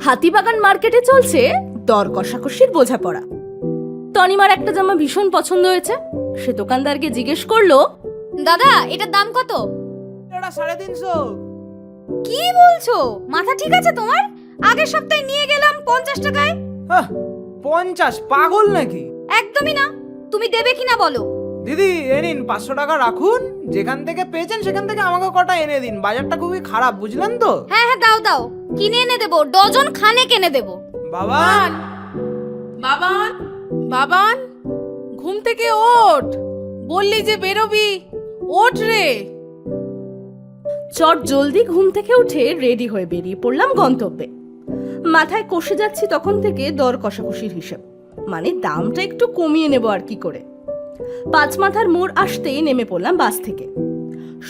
হাতিবাগান মার্কেটে চলছে দর কষাকষির বোঝাপড়া। তনিমার একটা জামা ভীষণ পছন্দ হয়েছে। সে দোকানদারকে জিজ্ঞেস করলো, দাদা এটার দাম কত? এটা 350। কি বলছো? মাথা ঠিক আছে তোমার? আগের সপ্তাহে নিয়ে গেলাম 50 টাকায়। 50? পাগল নাকি? একদমই না। তুমি দেবে কিনা বলো? দিদি এ নিন 500 টাকা রাখুন, যেখান থেকে পেয়েছেন সেখান থেকে আমাকে কটা এনে দিন। বাজারটা খুবই খারাপ, বুঝলেন তো? হ্যাঁ হ্যাঁ, দাও দাও, কিনে এনে দেবো, ডজন খানেক এনে দেবো। বাবা, বাবান বাবান, ঘুম থেকে ওঠ, বললি যে বেরোবি, ওঠ রে। চট জলদি ঘুম থেকে উঠে রেডি হয়ে বেরিয়ে পড়লাম গন্তব্যে। মাথায় কষে যাচ্ছি তখন থেকে দর কষাকষির হিসেব, মানে দামটা একটু কমিয়ে নেব আর কি করে। 5 মাথার মোড় আসতেই নেমে পড়লাম বাস থেকে।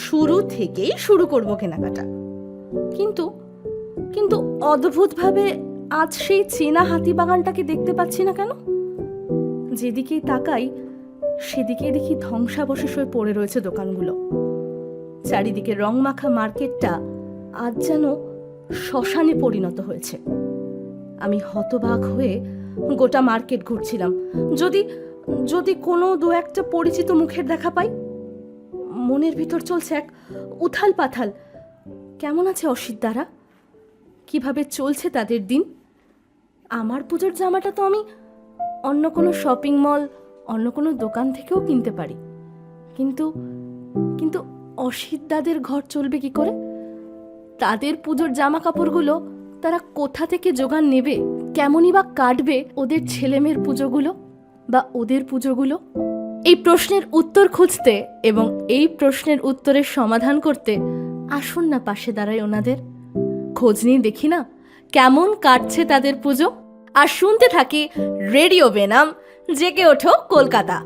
শুরু থেকেই শুরু করব কেনাকাটা। কিন্তু কিন্তু অদ্ভুতভাবে আজ সেই চেনা হাতিবাগানটাকে দেখতে পাচ্ছি না কেন। যেদিকেই তাকাই সেদিকেই দেখি ধ্বংসাবশেষ হয়ে পড়ে রয়েছে দোকানগুলো। চারিদিকে রংমাখা মার্কেটটা আজ যেন শ্মশানে পরিণত হয়েছে। আমি হতবাক হয়ে গোটা মার্কেট ঘুরছিলাম, যদি যদি কোনো দু একটা পরিচিত মুখের দেখা পাই। মনের ভিতর চলছে এক উথাল পাথাল। কেমন আছে অসিতদারা? কিভাবে চলছে তাদের দিন? আমার পুজোর জামাটা তো আমি অন্য কোনো শপিং মল, অন্য কোনো দোকান থেকেও কিনতে পারি, কিন্তু কিন্তু অসিতদাদের ঘর চলবে কি করে? তাদের পুজোর জামা কাপড়গুলো তারা কোথা থেকে জোগান নেবে? কেমনই বা কাটবে ওদের ছেলেমেয়ের পুজোগুলো বা ওদের পুজোগুলো? এই প্রশ্নের উত্তর খুঁজতে এবং এই প্রশ্নের উত্তরের সমাধান করতে আসুন না পাশে দাঁড়াই ওনাদের। খোঁজ নিয়ে দেখি না কেমন কাটছে তাদের পুজো। আর শুনতে থাকি রেডিও বেনাম, জেগে ওঠো কলকাতা।